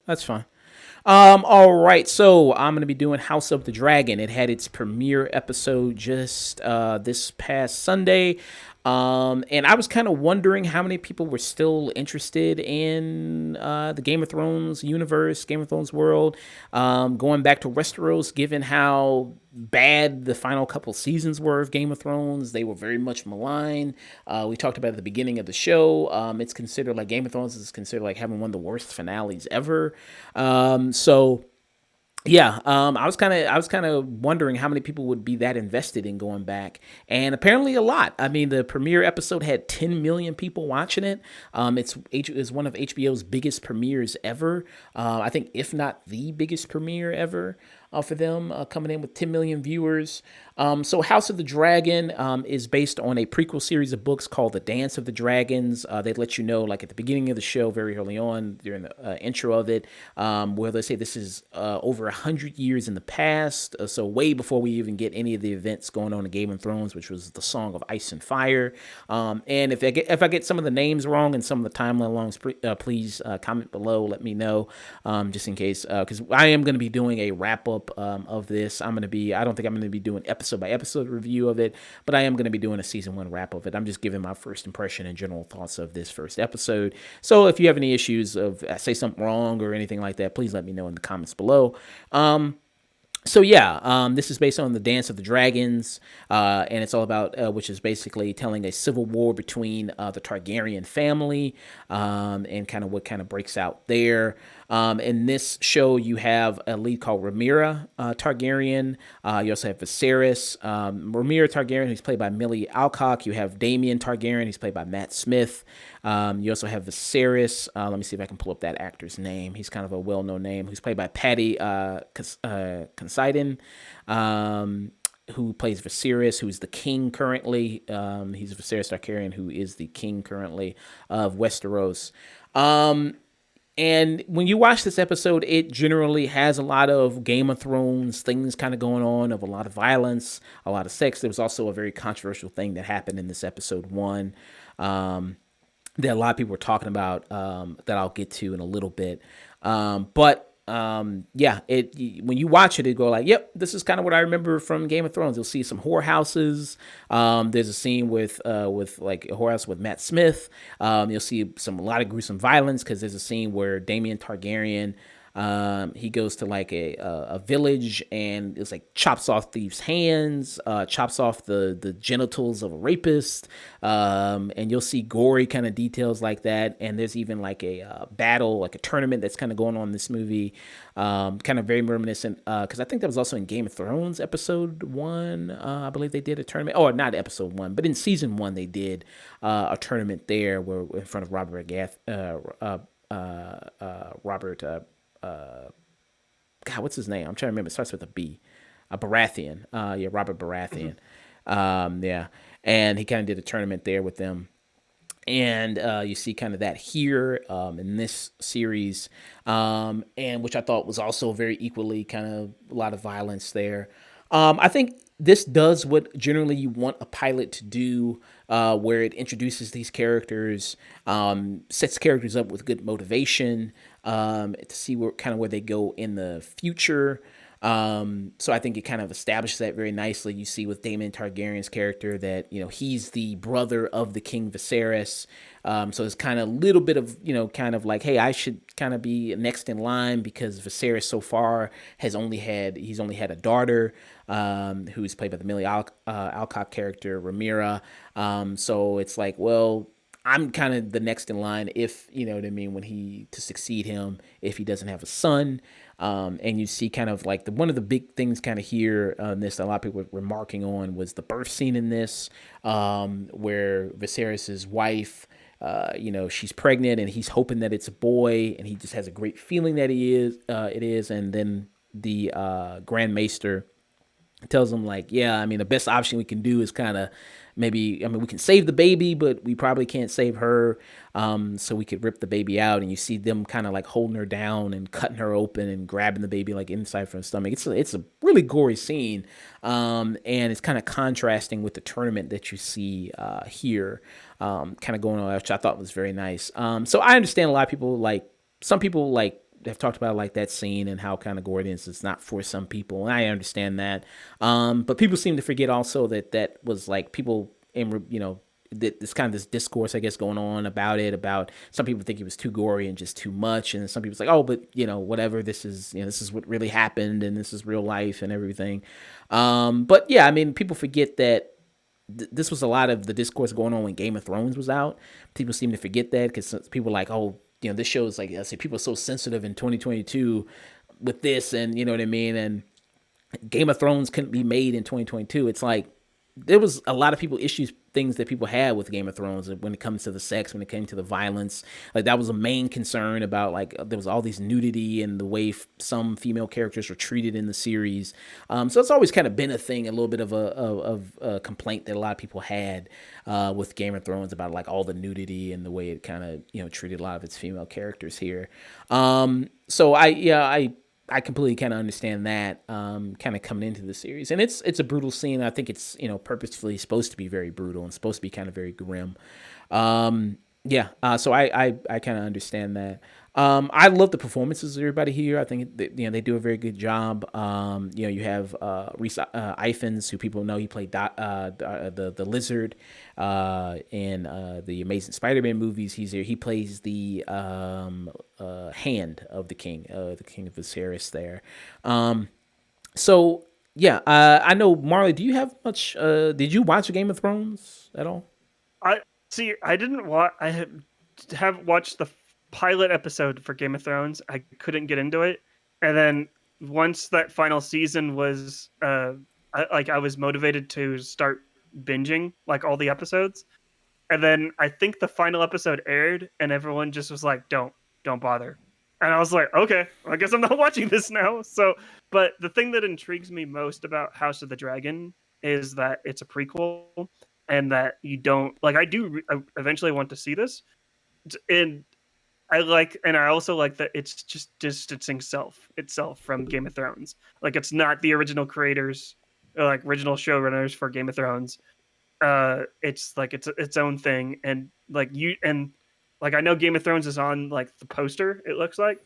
That's fine. All right, so I'm gonna be doing House of the Dragon. It had its premiere episode just this past Sunday, and I was kind of wondering how many people were still interested in the Game of Thrones universe, Game of Thrones world, going back to Westeros, given how bad the final couple seasons were of Game of Thrones. They were very much maligned. We talked about it at the beginning of the show. It's considered like Game of Thrones is considered like having one of the worst finales ever. So yeah, I was kind of wondering how many people would be that invested in going back, and apparently a lot. I mean, the premiere episode had 10 million people watching it. It's one of HBO's biggest premieres ever. I think, if not the biggest premiere ever. For them, coming in with 10 million viewers. So House of the Dragon is based on a prequel series of books called The Dance of the Dragons. They let you know, like at the beginning of the show, very early on, during the intro of it, where they say this is over 100 years in the past, so way before we even get any of the events going on in Game of Thrones, which was the Song of Ice and Fire. And if I get some of the names wrong and some of the timeline wrong, please comment below, let me know, just in case, because I am going to be doing a wrap up of this. I don't think I'm going to be doing episode by episode review of it, but I am going to be doing a season 1 wrap of it. I'm just giving my first impression and general thoughts of this first episode. So if you have any issues of I say something wrong or anything like that, please let me know in the comments below. So yeah, this is based on the Dance of the Dragons, and it's all about, which is basically telling a civil war between the Targaryen family, and kind of what kind of breaks out there. In this show, you have a lead called Rhaenyra Targaryen. You also have Viserys. Rhaenyra Targaryen, who's played by Millie Alcock. You have Daemon Targaryen, who's played by Matt Smith. You also have Viserys. Let me see if I can pull up that actor's name. He's kind of a well-known name. Who's played by Paddy Considine, who plays Viserys, who's the king currently. He's Viserys Targaryen, who is the king currently of Westeros. And when you watch this episode, it generally has a lot of Game of Thrones things kind of going on, of a lot of violence, a lot of sex. There was also a very controversial thing that happened in this episode 1, that a lot of people were talking about, that I'll get to in a little bit. Yeah, when you watch it, go like, yep, this is kind of what I remember from Game of Thrones. You'll see some whorehouses. There's a scene with like a whorehouse with Matt Smith. You'll see a lot of gruesome violence, because there's a scene where Daemon Targaryen, he goes to like a village, and it's like chops off thieves' hands, chops off the genitals of a rapist, and you'll see gory kind of details like that. And there's even like a battle, like a tournament that's kind of going on in this movie, kind of very reminiscent, because I think that was also in Game of Thrones episode 1. I believe they did a tournament, or not episode 1, but in season 1 they did a tournament there, where in front of Robert God, what's his name? I'm trying to remember. It starts with a B. Baratheon. Yeah, Robert Baratheon. Yeah, and he kind of did a tournament there with them. And you see kind of that here in this series, and which I thought was also very equally kind of a lot of violence there. I think this does what generally you want a pilot to do, where it introduces these characters, sets characters up with good motivation, to see where they go in the future. So I think it kind of establishes that very nicely. You see with Daemon Targaryen's character that, he's the brother of the King Viserys. So it's kind of a little bit of, kind of like, hey, I should kind of be next in line, because Viserys so far he's only had a daughter, who's played by the Millie Alcock character, Rhaenyra. So it's like, well, I'm kind of the next in line, if you know what I mean, to succeed him if he doesn't have a son. And you see kind of like one of the big things kind of here on this, a lot of people were remarking on, was the birth scene in this, where Viserys's wife, she's pregnant, and he's hoping that it's a boy, and he just has a great feeling that it is. And then the Grand Maester, tells them like, yeah, I mean, the best option we can do is kind of maybe, I mean, we can save the baby, but we probably can't save her. So we could rip the baby out, and you see them kind of like holding her down and cutting her open and grabbing the baby like inside from the stomach. It's a really gory scene, and it's kind of contrasting with the tournament that you see here, kind of going on, which I thought was very nice. So I understand a lot of people like some people like have talked about like that scene and how kind of gory it is. It's not for some people, and I understand that. But people seem to forget also that that was like people in this kind of this discourse I guess going on about it. About some people think it was too gory and just too much, and some people's like, oh, but whatever. This is this is what really happened, and this is real life and everything. But yeah, I mean, people forget that this was a lot of the discourse going on when Game of Thrones was out. People seem to forget that because people are like, oh, this show is like, I say, people are so sensitive in 2022 with this, and you know what I mean. And Game of Thrones couldn't be made in 2022. It's like there was a lot of people issues things that people had with Game of Thrones when it comes to the sex, when it came to the violence. Like that was a main concern about like there was all these nudity and the way some female characters were treated in the series. So it's always kind of been a thing, a little bit of a complaint that a lot of people had with Game of Thrones about like all the nudity and the way it kind of treated a lot of its female characters here. So I completely kind of understand that kind of coming into the series, and it's a brutal scene. I think it's purposefully supposed to be very brutal and supposed to be kind of very grim. So I kind of understand that. I love the performances of everybody here. I think they do a very good job. You have Rhys Ifans, who people know he played the Lizard in the Amazing Spider-Man movies. He's here. He plays the hand of the King of Viserys there. So yeah, I know, Marley. Do you have much? Did you watch Game of Thrones at all? I see. I didn't watch. Have watched the pilot episode for Game of Thrones. I couldn't get into it, and then once that final season was, I was motivated to start binging like all the episodes, and then I think the final episode aired, and everyone just was like, "Don't bother." And I was like, okay, I guess I'm not watching this now. So, but the thing that intrigues me most about House of the Dragon is that it's a prequel, and that you don't like. I eventually want to see this, and I also like that it's just distancing itself from Game of Thrones. Like it's not the original creators, or like original showrunners for Game of Thrones. It's like its own thing, and like I know Game of Thrones is on like the poster, it looks like,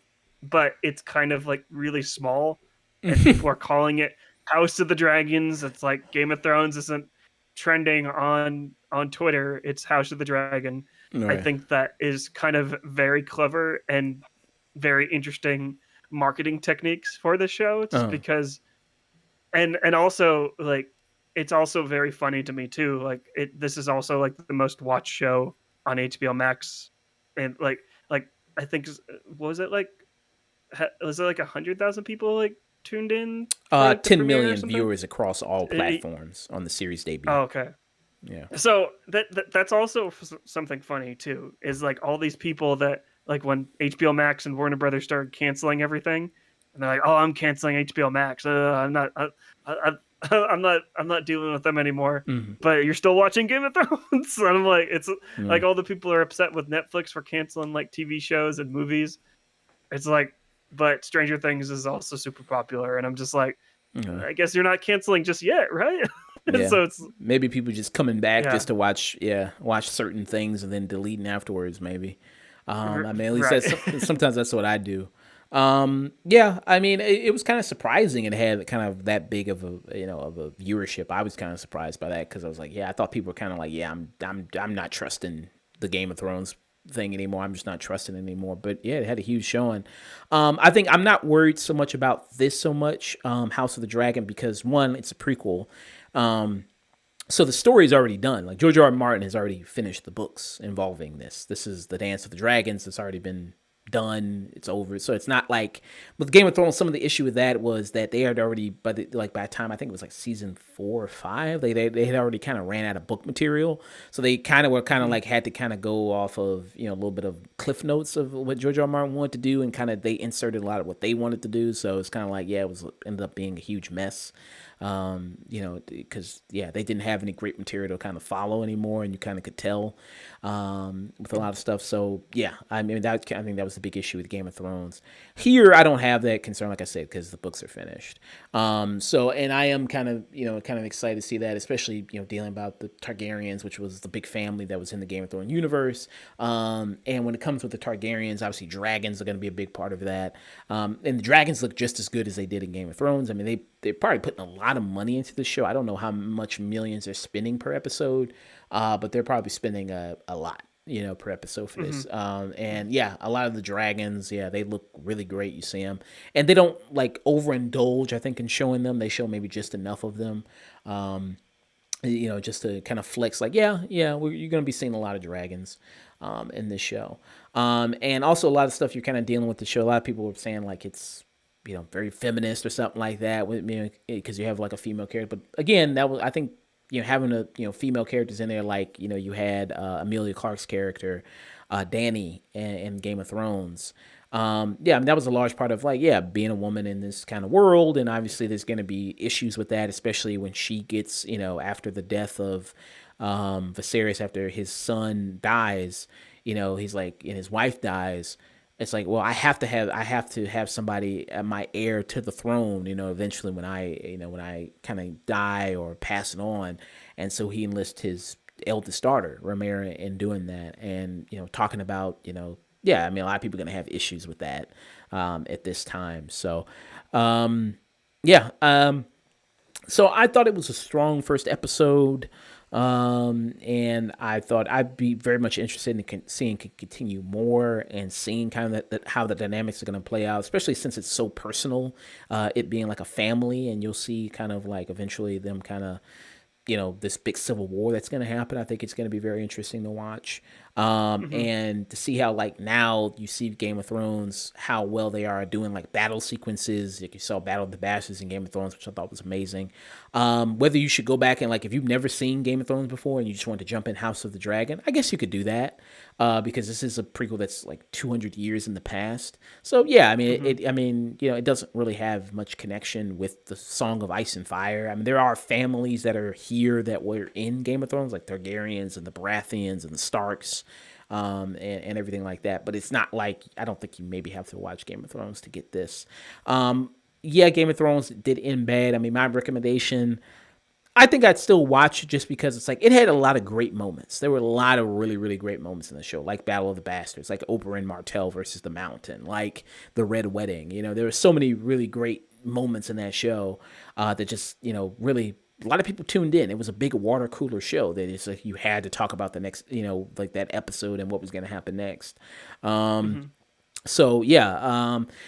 but it's kind of like really small, and people are calling it House of the Dragons. It's like Game of Thrones isn't trending on Twitter. It's House of the Dragon. I Right. think that is kind of very clever and very interesting marketing techniques for the show. It's Uh, because and also like it's also very funny to me too. Like this is also like the most watched show on HBO Max, and like I think what was it like? Was it like 100,000 people like tuned in for like the 10 premiere or million something? viewers across all It- platforms on the series debut. oh, okay. Yeah. So that's also something funny too. Is like all these people that like when HBO Max and Warner Brothers started canceling everything, and they're like, "Oh, I'm canceling HBO Max. I'm not. I, I'm not dealing with them anymore." Mm-hmm. But you're still watching Game of Thrones. And I'm like, it's Yeah. like all the people are upset with Netflix for canceling like TV shows and movies. It's like, but Stranger Things is also super popular, and I'm just like, Yeah. I guess you're not canceling just yet, right? And Yeah. so it's Maybe people just coming back yeah, just to watch certain things and then deleting afterwards. Maybe. I mean, at least right. sometimes that's what I do. Yeah, I mean, it was kind of surprising it had kind of that big of a viewership. I was kind of surprised by that because I was like, yeah, I thought people were kind of like, yeah, I'm not trusting the Game of Thrones thing anymore. I'm just not trusting it anymore. But yeah, it had a huge showing. I think I'm not worried so much about this so much, House of the Dragon, because one, it's a prequel. So the story is already done. Like George R. R. Martin has already finished the books involving this. This is the Dance of the Dragons. It's already been done, it's over. So it's not like with Game of Thrones. Some of the issue with that was that they had already, by the time I think it was like season 4 or 5, they had already kind of ran out of book material. So they kind of were kind of like had to kind of go off of a little bit of cliff notes of what George R. R. Martin wanted to do, and kind of they inserted a lot of what they wanted to do. So it's kind of like it was ended up being a huge mess. Because they didn't have any great material to kind of follow anymore, and you kind of could tell with a lot of stuff. So I think that was the big issue with Game of Thrones. Here, I don't have that concern, like I said, because the books are finished. And I am kind of excited to see that, especially dealing about the Targaryens, which was the big family that was in the Game of Thrones universe. And when it comes with the Targaryens, obviously dragons are going to be a big part of that. And the dragons look just as good as they did in Game of Thrones. I mean, they're probably putting a lot of money into the show. I don't know how much millions they're spending per episode, but they're probably spending a lot, per episode for this. And a lot of the dragons, they look really great. You see them, and they don't like overindulge, I think, in showing them. They show maybe just enough of them, just to kind of flex. Like, you're going to be seeing a lot of dragons in this show, and also a lot of stuff you're kind of dealing with the show. A lot of people were saying like it's very feminist or something like that, with because you have like a female character. But again, that was, I think, having female characters in there, like you had Emilia Clarke's character, Dany in Game of Thrones. I mean, that was a large part of being a woman in this kind of world, and obviously there's going to be issues with that, especially when she gets after the death of Viserys, after his son dies. He's like, and his wife dies. It's like, well, I have to have somebody, my heir to the throne, eventually when I kind of die or pass it on. And so he enlists his eldest daughter, Rhaenyra, in doing that. And, talking about, I mean, a lot of people are going to have issues with that at this time. So, so I thought it was a strong first episode. And I thought I'd be very much interested in seeing continue more and seeing kind of how the dynamics are going to play out, especially since it's so personal, it being like a family, and you'll see kind of like eventually them kind of, this big civil war that's going to happen. I think it's going to be very interesting to watch. And to see how like now you see Game of Thrones, how well they are doing like battle sequences. Like you saw Battle of the Bastards in Game of Thrones, which I thought was amazing. Whether you should go back and like, if you've never seen Game of Thrones before and you just want to jump in House of the Dragon, I guess you could do that. Because this is a prequel that's like 200 years in the past. So I mean, it doesn't really have much connection with the Song of Ice and Fire. I mean, there are families that are here that were in Game of Thrones, like Targaryens and the Baratheons and the Starks, and everything like that. But it's not like, I don't think you maybe have to watch Game of Thrones to get this. Game of Thrones did end bad. I mean, my recommendation, I think I'd still watch just because it's like, it had a lot of great moments. There were a lot of really, really great moments in the show, like Battle of the Bastards, like Oberyn Martell versus the Mountain, like the Red Wedding. There were so many really great moments in that show that just, really, a lot of people tuned in. It was a big water cooler show that it's like you had to talk about the next, like that episode and what was going to happen next. So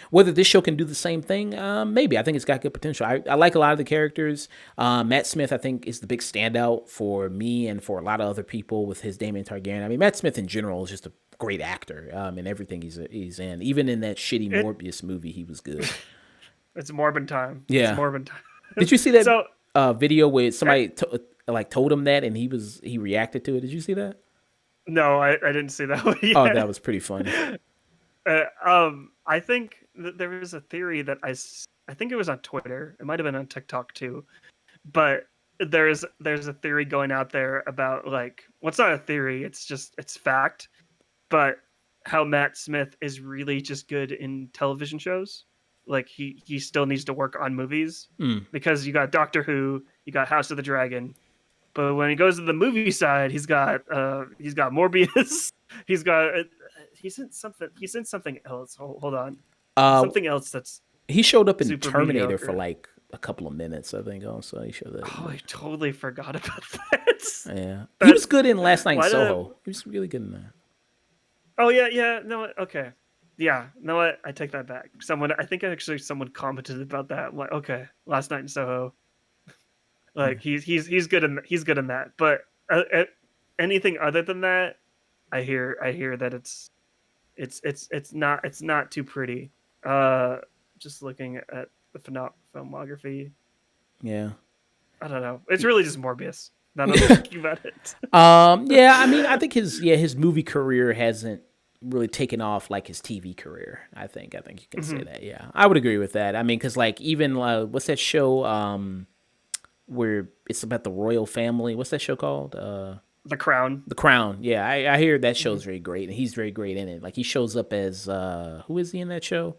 whether this show can do the same thing, maybe. I think it's got good potential. I like a lot of the characters. Matt Smith, I think, is the big standout for me and for a lot of other people with his Daemon Targaryen. I mean, Matt Smith in general is just a great actor in everything he's in. Even in that shitty Morbius movie, he was good. It's Morbin time. Yeah. It's Morbin time. Did you see that video where somebody told him that and he reacted to it? Did you see that? No, I didn't see that one yet. Oh, that was pretty funny. I think that there was a theory that I think it was on Twitter. It might have been on TikTok too, but there's a theory going out there about like, what's not a theory? It's fact, but how Matt Smith is really just good in television shows. Like he still needs to work on movies because you got Doctor Who, you got House of the Dragon, but when he goes to the movie side, he's got Morbius, he's in something else. Hold on, something else that's. He showed up in Terminator mediocre. For like a couple of minutes, I think. Also, he showed up. Oh, I totally forgot about that. Yeah, he was good in Last Night in Soho. He was really good in that. Oh yeah. No, okay. Yeah, no, what? I take that back. I think actually someone commented about that. I'm like, okay, Last Night in Soho. Like he's good in that. But anything other than that, I hear that it's It's not too pretty. Uh, just looking at the filmography, Yeah. I don't know. It's really just Morbius. Now that I'm thinking about it. Yeah, I mean, I think his movie career hasn't really taken off like his TV career. I think you can say Mhm. that. Yeah, I would agree with that. I mean, because like even what's that show where it's about the royal family? What's that show called? The Crown. The Crown. Yeah, I hear that Mhm. show's very great, and he's very great in it. Like he shows up as who is he in that show?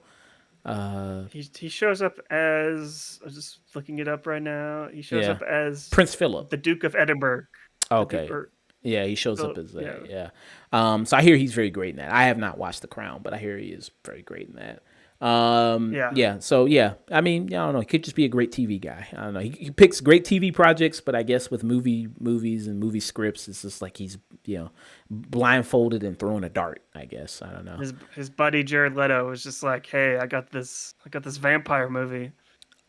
He shows up as, I'm just looking it up right now. He shows Yeah, up as Prince Philip. the Duke of Edinburgh. The Duke Okay. or Yeah, he shows up Philip. as Yeah. that. Yeah. So I hear he's very great in that. I have not watched The Crown, but I hear he is very great in that. Yeah. Yeah. So yeah, I mean, I don't know. He could just be a great TV guy. I don't know. He picks great TV projects, but I guess with movies and movie scripts, it's just like he's blindfolded and throwing a dart. I guess I don't know. His buddy Jared Leto was just like, "Hey, I got this vampire movie.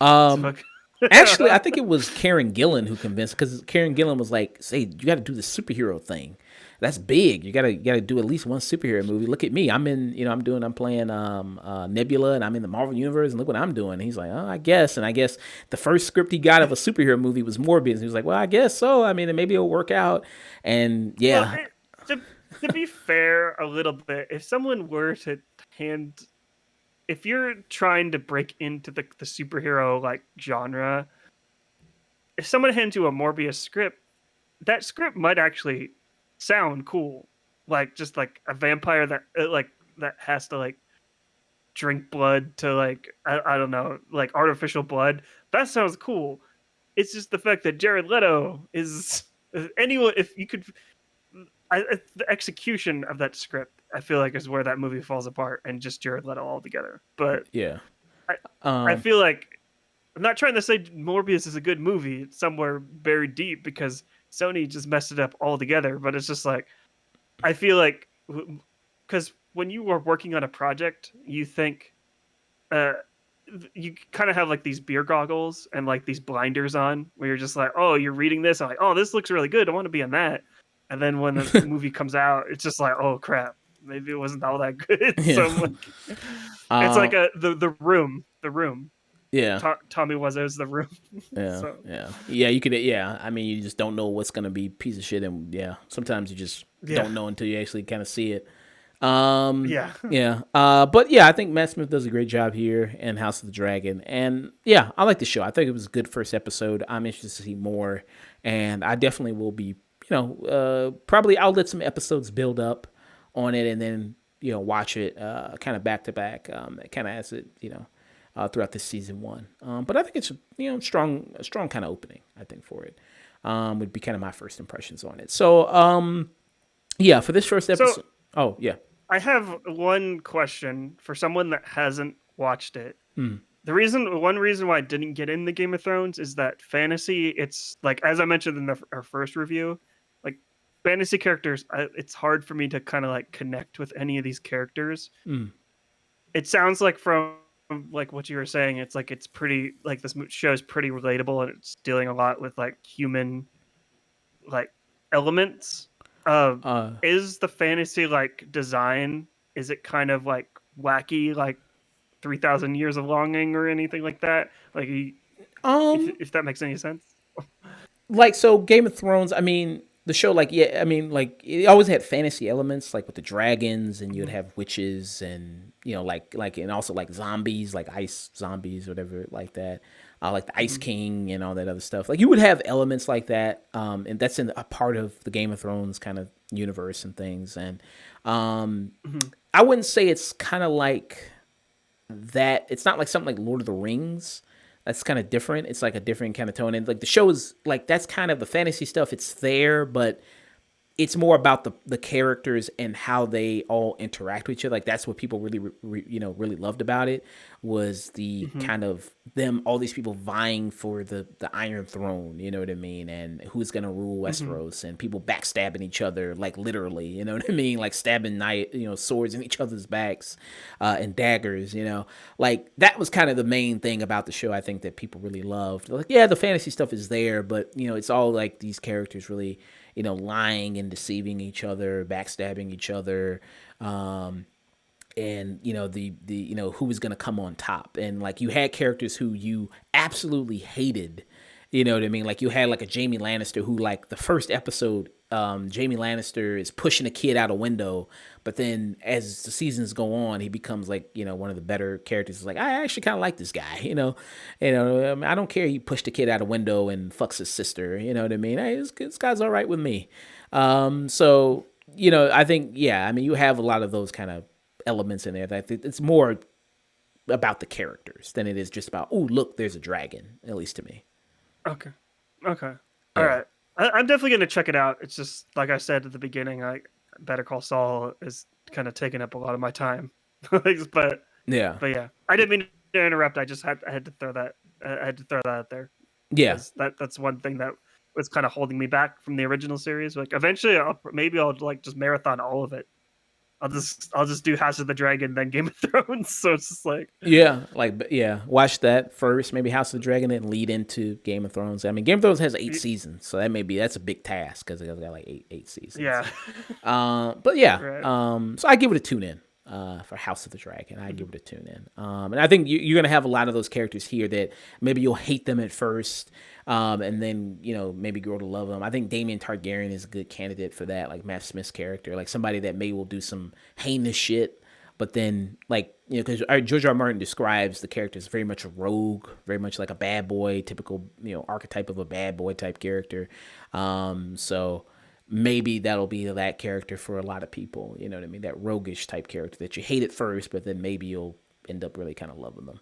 It's Um, fuck." Actually, I think it was Karen Gillan who convinced because Karen Gillan was like, "Say, you got to do the superhero thing. That's big. You gotta do at least one superhero movie. Look at me. I'm playing Nebula, and I'm in the Marvel universe, and look what I'm doing." And he's like, "Oh, I guess." And I guess the first script he got of a superhero movie was Morbius. He was like, "Well, I guess so. I mean, maybe it'll work out." And Well, yeah, to be fair, a little bit, if someone were to hand, if you're trying to break into the superhero like genre, if someone hands you a Morbius script, that script might actually sound cool. Like just like a vampire that like that has to like drink blood to like I don't know, like artificial blood. That sounds cool. It's just the fact that Jared Leto is anyone. If you could, the execution of that script, I feel like is where that movie falls apart, and just Jared Leto altogether. But yeah. I, I Um, feel like I'm not trying to say Morbius is a good movie. It's somewhere buried deep because Sony just messed it up altogether. But it's just like I feel like because when you are working on a project, you think uh, you kind of have like these beer goggles and like these blinders on where you're just like, oh, you're reading this. I'm like, oh, this looks really good. I want to be on that. And then when the movie comes out, it's just like, oh crap, maybe it wasn't all that good. yeah. So I'm like, it's like Um, the room. yeah. Tommy Wiseau's The Room. Yeah, So yeah. You could, yeah. I mean, you just don't know what's gonna be a piece of shit, and yeah, sometimes you just yeah, don't know until you actually kind of see it. yeah. Yeah. But yeah, I think Matt Smith does a great job here in House of the Dragon, and yeah, I like the show. I think it was a good first episode. I'm interested to see more, and I definitely will be, probably I'll let some episodes build up on it, and then watch it kind of back to back, kind of as it throughout this season one. But I think it's a strong kind of opening. I think for it would be kind of my first impressions on it. So yeah, for this first So episode. Oh yeah. I have one question for someone that hasn't watched it. One reason why I didn't get into Game of Thrones is that fantasy. It's like as I mentioned in our first review, like fantasy characters. It's hard for me to kind of like connect with any of these characters. It sounds like from like what you were saying, it's like it's pretty like this show is pretty relatable and it's dealing a lot with like human like elements. Uh, Uh, is the fantasy like design? Is it kind of like wacky, like 3,000 Years of Longing or anything like that? Like, um, if that makes any sense. like so Game of Thrones, I mean, the show like yeah, I mean like it always had fantasy elements like with the dragons and you'd Mhm. have witches and like and also like zombies, like ice zombies, whatever like that. Like the Ice Mhm. King and all that other stuff. Like you would have elements like that, and that's in a part of the Game of Thrones kind of universe and things. And um, Mhm. I wouldn't say it's kind of like that. It's not like something like Lord of the Rings. That's kind of different. It's like a different kind of tone. And like the show is like that's kind of the fantasy stuff. It's there, but it's more about the characters and how they all interact with each other. Like that's what people really really loved about it was the Mhm. kind of them all these people vying for the Iron Throne. You know what I mean? And who's gonna rule Mhm. Westeros and people backstabbing each other like literally. You know what I mean? Like stabbing swords in each other's backs and daggers. Like that was kind of the main thing about the show. I think that people really loved. Like yeah, the fantasy stuff is there, but it's all like these characters really lying and deceiving each other, backstabbing each other. Um, and the who was going to come on top, and like you had characters who you absolutely hated. You know what I mean? Like you had like a Jamie Lannister who, like, the first episode, Jamie Lannister is pushing a kid out a window, but then as the seasons go on, he becomes like, one of the better characters. It's like, I actually kind of like this guy, I don't care he pushed a kid out a window and fucks his sister, you know what I mean? Hey, this guy's all right with me. So, I think, yeah, I mean, you have a lot of those kind of elements in there. That I think it's more about the characters than it is just about, oh, look, there's a dragon, at least to me. Okay. Okay. All Yeah. right. I'm definitely gonna check it out. It's just like I said at the beginning, like Better Call Saul is kind of taking up a lot of my time. but Yeah. but yeah, I didn't mean to interrupt. I had to throw that out there Yeah. because that's one thing that was kind of holding me back from the original series. Like eventually, I'll like just marathon all of it. I'll just do House of the Dragon, then Game of Thrones. So it's just like Yeah, watch that first, maybe House of the Dragon, and lead into Game of Thrones. I mean, Game of Thrones has 8 seasons, so that's a big task because it's got like eight seasons. yeah, But yeah, right. so I give it a tune in for House of the Dragon. I give it a tune in, and I think you're gonna have a lot of those characters here that maybe you'll hate them at first, and then maybe grow to love them. I think Daemon Targaryen is a good candidate for that, like Matt Smith's character, like somebody that maybe will do some heinous shit. But then, like, because George R. R. Martin describes the character as very much a rogue, very much like a bad boy, typical, archetype of a bad boy type character. So maybe that'll be that character for a lot of people. You know what I mean? That roguish type character that you hate at first, but then maybe you'll end up really kind of loving them.